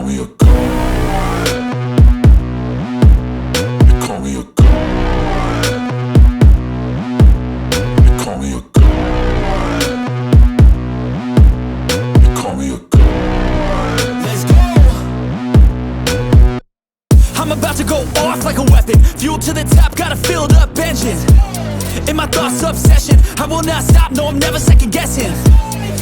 me a god. They call me a god. They call me a god. They call me a god. Let's go! I'm about to go off like a weapon. Fuel to the top, got a filled up engine. In my thoughts, obsession, I will not stop, no, I'm never second guessing.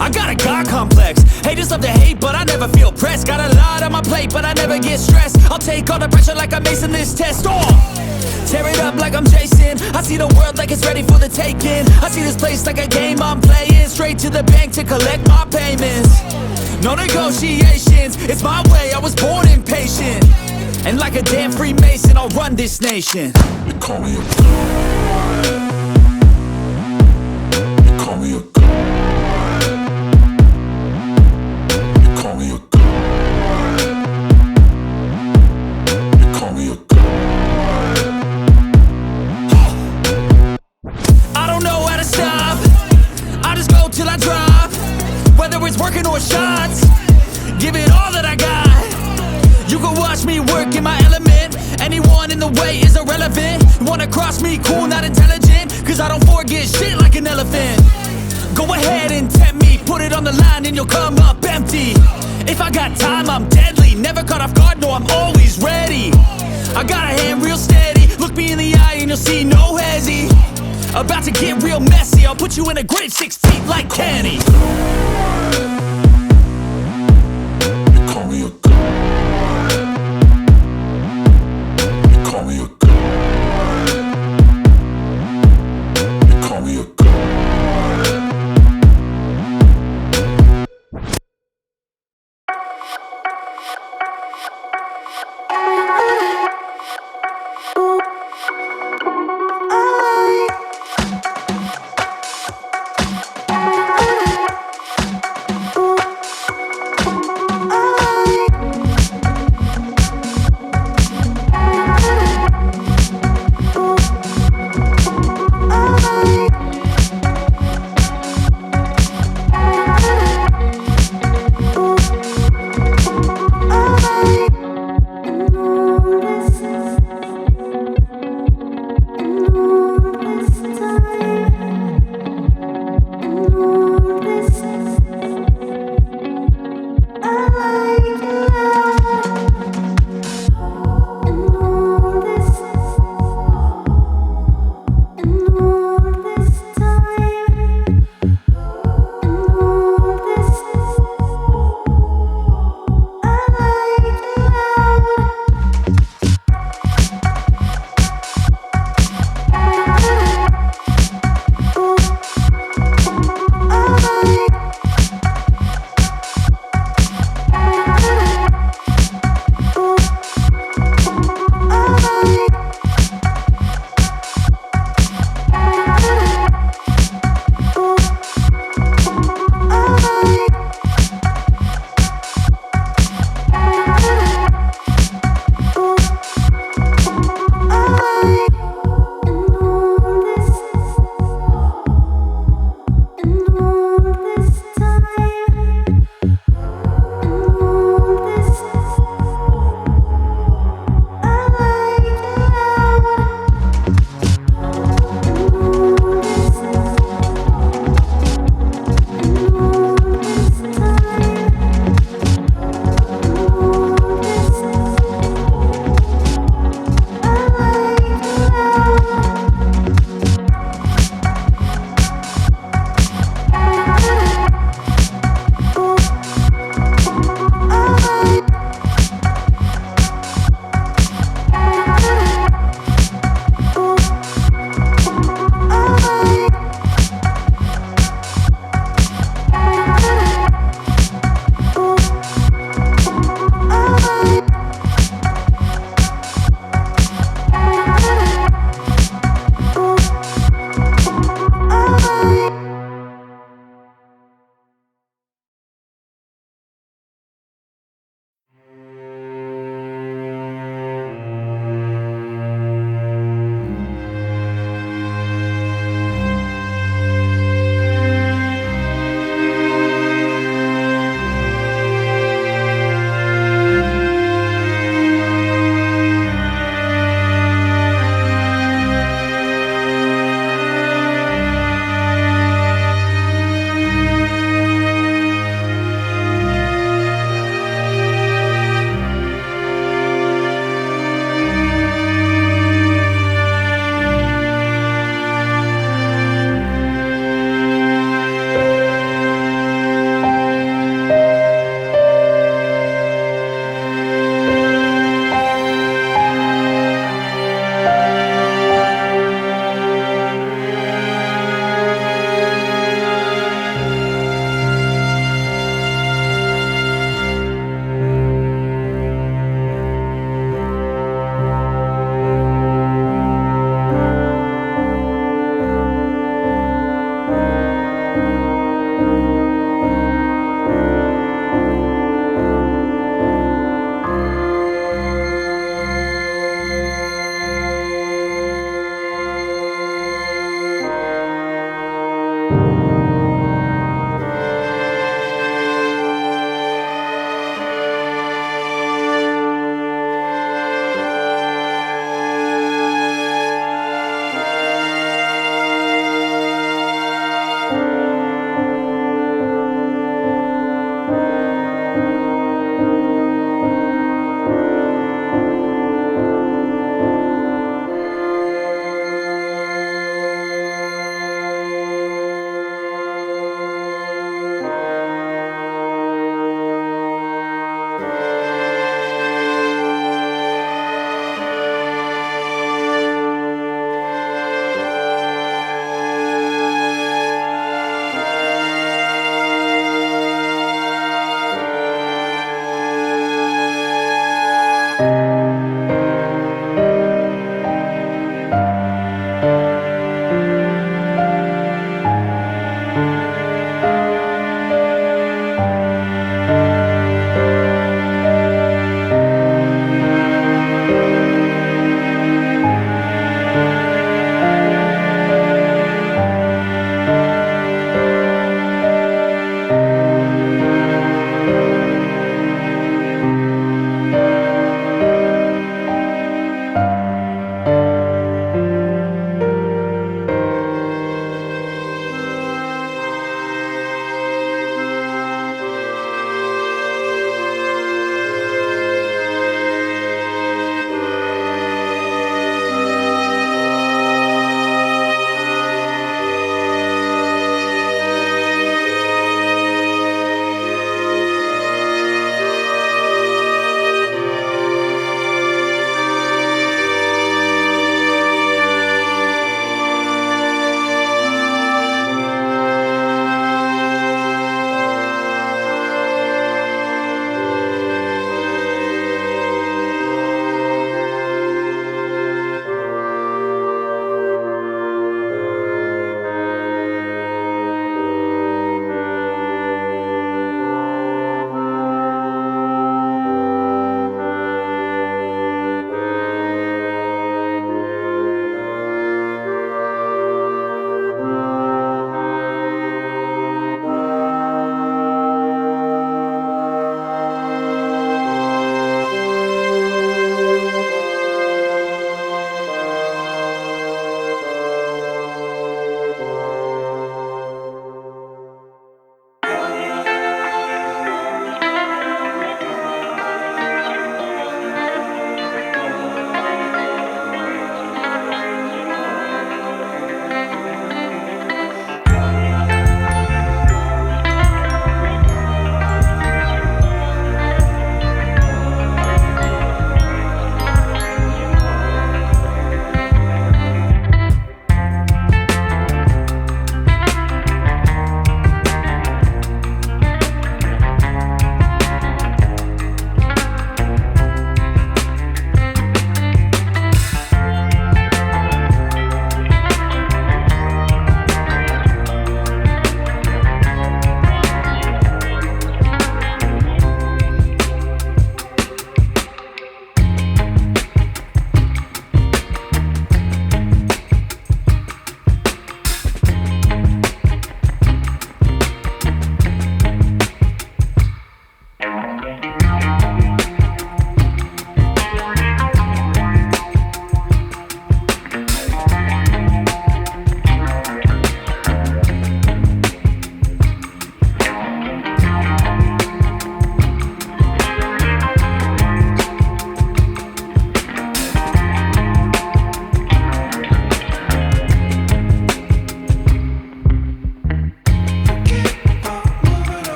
I got a God complex. Haters love to hate, but I never feel pressed. Got a lot on my plate, but I never get stressed. I'll take all the pressure like I'm acing this test. Tear it up like I'm Jason. I see the world like it's ready for the taking. I see this place like a game I'm playing. Straight to the bank to collect my payments. No negotiations, it's my way, I was born impatient. And like a damn Freemason, I'll run this nation. They call me a god. They call me a god. They call me a god. They call me a god. I don't know how to stop, I just go till I drop. Whether it's working or shots, give it all that I got. You can watch me work in my element. Anyone in the way is irrelevant. You wanna cross me, cool, not intelligent. Cause I don't forget shit like an elephant. Go ahead and tempt me, put it on the line and you'll come up empty. If I got time, I'm deadly. Never caught off guard, no, I'm always ready. I got a hand real steady. Look me in the eye and you'll see no hezzy. About to get real messy, I'll put you in a grave 6 feet like Kenny. They call me a god. They call me a god. They call me a god.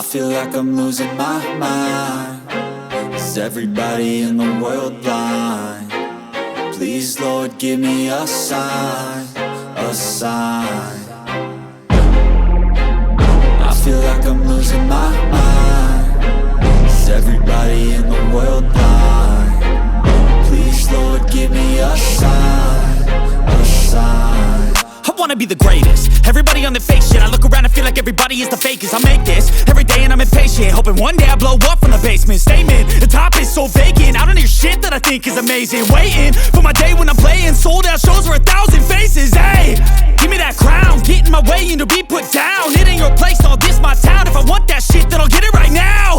feel like I'm losing my mind. Is everybody in the world blind? Please, Lord, give me a sign, a sign. I feel like I'm losing my mind. Is everybody in the world blind? Please, Lord, give me a sign, a sign. I wanna be the greatest. Everybody on the fake shit. I look around and feel like everybody is the fakest. I make this every day and I'm impatient, hoping one day I blow up from the basement. Statement, the top is so vacant. I don't hear shit that I think is amazing. Waiting for my day when I'm playing sold out shows for 1,000 faces. Hey, give me that crown, get in my way and to be put down. It ain't your place, all this my town. If I want that shit, then I'll get it right now.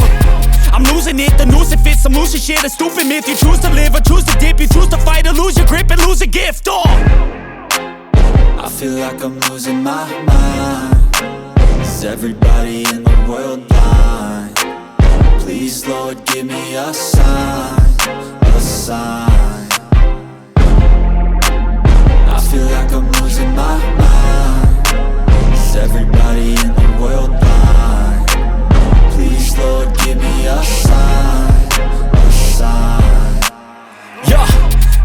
I'm losing it, the noose it fits. I'm losing shit, a stupid myth. You choose to live or choose to dip. You choose to fight or lose your grip and lose a gift. I feel like I'm losing my mind. Is everybody in the world blind? Please, Lord, give me a sign, a sign. I feel like I'm losing my mind. Is everybody in the world blind? Please, Lord, give me a sign, a sign. Yeah.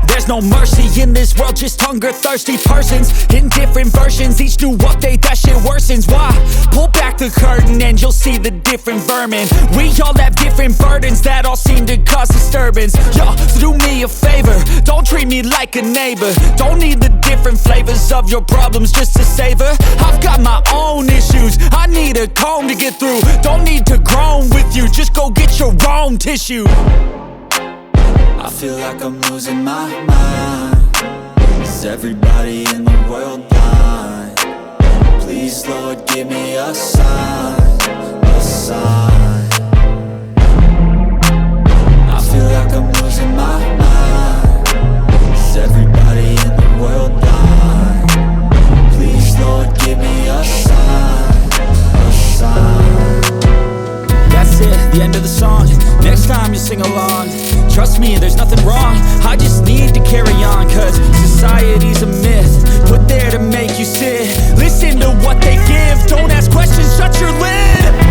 There's no mercy in this world, just hunger-thirsty persons in different versions. Each new update, that shit worsens. Why? Pull back the curtain and you'll see the different vermin. We all have different burdens that all seem to cause disturbance. Yo, so do me a favor, don't treat me like a neighbor. Don't need the different flavors of your problems just to savor. I've got my own issues, I need a comb to get through. Don't need to groan with you, just go get your own tissue. I feel like I'm losing my mind. Is everybody in the world blind? Please, Lord, give me a sign, a sign. I feel like I'm losing my mind. Is everybody in the world blind? Please, Lord, give me a sign, a sign. That's it, the end of the song. Next time you sing along, trust me, there's nothing wrong. I just need to carry on, cause society's a myth put there to make you sit. Listen to what they give, don't ask questions, shut your lid.